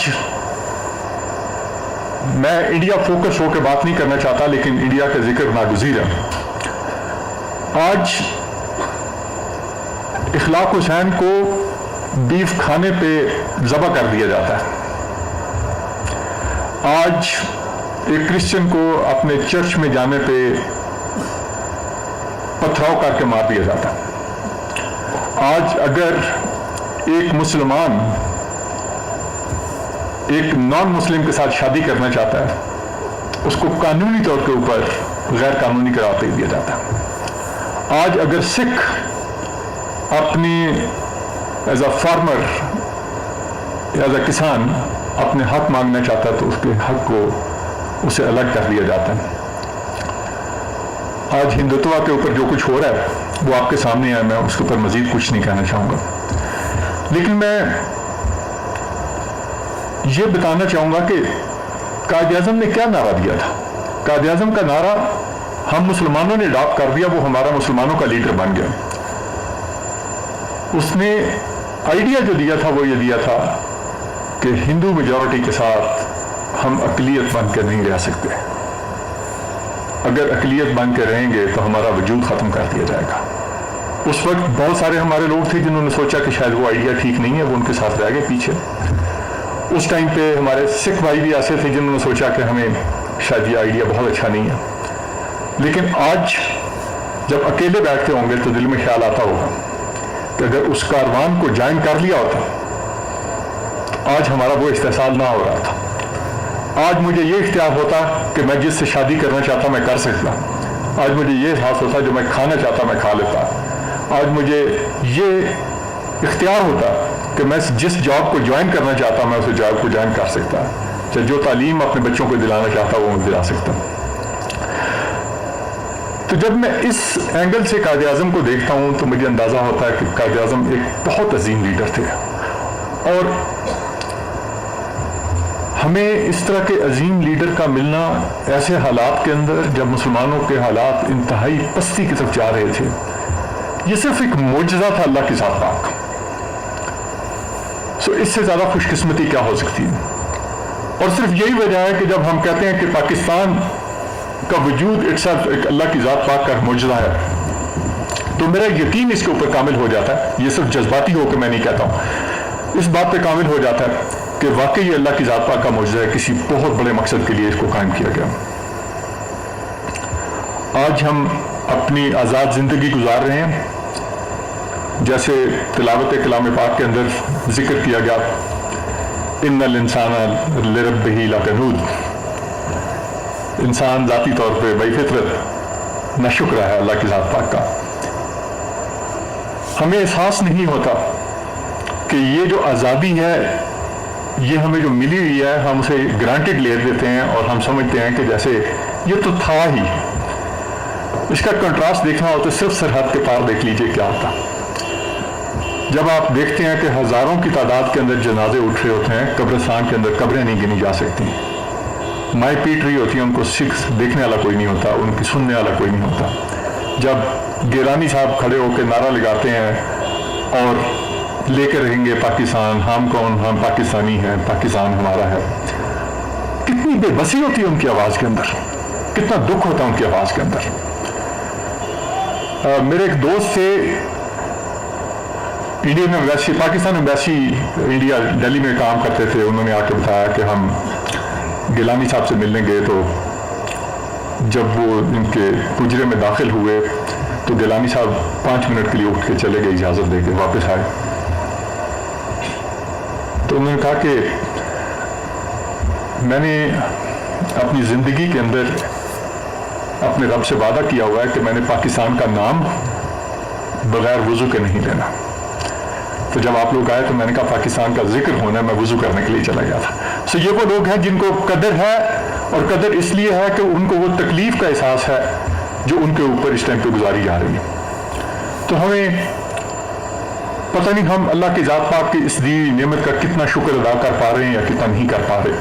آج میں India focus ہو کے بات نہیں کرنا چاہتا، لیکن انڈیا کا ذکر ناگزیر ہے۔ آج اخلاق حسین کو بیف کھانے پہ ذبح کر دیا جاتا ہے۔ آج ایک کرسچن کو اپنے چرچ میں جانے پہ پتھراؤ کر کے مار دیا جاتا ہے۔ آج اگر ایک مسلمان ایک نان مسلم کے ساتھ شادی کرنا چاہتا ہے، اس کو قانونی طور کے اوپر غیر قانونی قرار دے دیا جاتا ہے۔ آج اگر سکھ اپنی as a farmer, as a کسان اپنے حق مانگنا چاہتا ہے تو اس کے حق کو اسے الگ کر دیا جاتا ہے۔ آج ہندوتوا کے اوپر جو کچھ ہو رہا ہے وہ آپ کے سامنے ہے، میں اس کے اوپر مزید کچھ نہیں کہنا چاہوں گا، لیکن میں یہ بتانا چاہوں گا کہ قائد اعظم نے کیا نعرہ دیا تھا۔ قائد اعظم کا نعرہ ہم مسلمانوں نے اڈاپٹ کر دیا، وہ ہمارا مسلمانوں کا لیڈر بن گیا۔ اس نے آئیڈیا جو دیا تھا وہ یہ دیا تھا کہ ہندو میجورٹی کے ساتھ ہم اقلیت بن کے نہیں رہ سکتے، اگر اقلیت بن کے رہیں گے تو ہمارا وجود ختم کر دیا جائے گا۔ اس وقت بہت سارے ہمارے لوگ تھے جنہوں نے سوچا کہ شاید وہ آئیڈیا ٹھیک نہیں ہے، وہ ان کے ساتھ رہ گئے پیچھے۔ اس ٹائم پہ ہمارے سکھ بھائی بھی ایسے تھے جنہوں نے سوچا کہ ہمیں شاید یہ آئیڈیا بہت اچھا نہیں ہے، لیکن آج جب اکیلے بیٹھتے ہوں گے تو دل میں خیال آتا ہوگا کہ اگر اس کاروان کو جوائن کر لیا ہوتا تو آج ہمارا وہ استحصال نہ ہو رہا تھا۔ آج مجھے یہ اختیار ہوتا کہ میں جس سے شادی کرنا چاہتا میں کر سکتا، آج مجھے یہ احساس ہوتا جو میں کھانا چاہتا میں کھا لیتا، آج مجھے یہ اختیار ہوتا کہ میں جس جاب کو جوائن کرنا چاہتا میں اس جاب کو جوائن کر سکتا، چاہے جو تعلیم اپنے بچوں کو دلانا چاہتا وہ میں دلا سکتا۔ تو جب میں اس اینگل سے قائد اعظم کو دیکھتا ہوں تو مجھے اندازہ ہوتا ہے کہ قائد اعظم ایک بہت عظیم لیڈر تھے، اور ہمیں اس طرح کے عظیم لیڈر کا ملنا ایسے حالات کے اندر جب مسلمانوں کے حالات انتہائی پستی کی طرف جا رہے تھے، یہ صرف ایک معجزہ تھا اللہ کی ذات پاک۔ اس سے زیادہ خوش قسمتی کیا ہو سکتی ہے؟ اور صرف یہی وجہ ہے کہ جب ہم کہتے ہیں کہ پاکستان کا وجود اٹسیلف ایک اللہ کی ذات پاک کا معجزہ ہے، تو میرا یقین اس کے اوپر کامل ہو جاتا ہے۔ یہ صرف جذباتی ہو کے میں نہیں کہتا ہوں، اس بات پہ کامل ہو جاتا ہے کہ واقعی یہ اللہ کی ذات پاک کا معجزہ ہے، کسی بہت بڑے مقصد کے لیے اس کو قائم کیا گیا۔ آج ہم اپنی آزاد زندگی گزار رہے ہیں، جیسے تلاوت کلام پاک کے اندر ذکر کیا گیا، ان الانسان لربہ لکنود، انسان ذاتی طور پہ بے فطرت ناشکر ہے اللہ کی ذات پاک کا۔ ہمیں احساس نہیں ہوتا کہ یہ جو آزادی ہے، یہ ہمیں جو ملی ہوئی ہے، ہم اسے گرانٹڈ لے لیتے ہیں اور ہم سمجھتے ہیں کہ جیسے یہ تو تھا ہی۔ اس کا کنٹراسٹ دیکھنا ہو تو صرف سرحد کے پار دیکھ لیجئے کیا ہوتا۔ جب آپ دیکھتے ہیں کہ ہزاروں کی تعداد کے اندر جنازے اٹھ رہے ہوتے ہیں، قبرستان کے اندر قبریں نہیں گنی جا سکتی، مائیں پیٹ رہی ہوتی ہیں، ان کو دیکھنے والا کوئی نہیں ہوتا، ان کی سننے والا کوئی نہیں ہوتا۔ جب گیلانی صاحب کھڑے ہو کے نعرہ لگاتے ہیں اور لے کے رہیں گے پاکستان، ہم کون، ہم پاکستانی ہیں، پاکستان ہمارا ہے، کتنی بے بسی ہوتی ہے ان کی آواز کے اندر، کتنا دکھ ہوتا ہے ان کی آواز کے اندر۔ میرے ایک دوست تھے Indian embassy, Pakistan embassy India Delhi میں کام کرتے تھے، انہوں نے آ کے بتایا کہ ہم گیلانی صاحب سے ملنے گئے، تو جب وہ ان کے حجرے میں داخل ہوئے تو گیلانی صاحب 5 منٹ کے لیے اٹھ کے چلے گئے، اجازت دے کے واپس آئے۔ تو انہوں نے کہا کہ میں نے اپنی زندگی کے اندر اپنے رب سے وعدہ کیا ہوا ہے کہ میں نے پاکستان کا نام بغیر وضو کے نہیں لینا۔ تو جب آپ لوگ آئے تو میں نے کہا پاکستان کا ذکر ہونا ہے، میں وضو کرنے کے لیے چلا گیا تھا۔ یہ وہ لوگ ہیں جن کو قدر ہے، اور قدر اس لیے ہے کہ ان کو وہ تکلیف کا احساس ہے جو ان کے اوپر اس ٹائم پہ گزاری جا رہی ہے۔ تو ہمیں پتہ نہیں ہم اللہ کی ذات پاک کی اس دی نعمت کا کتنا شکر ادا کر پا رہے ہیں یا کتنا نہیں کر پا رہے۔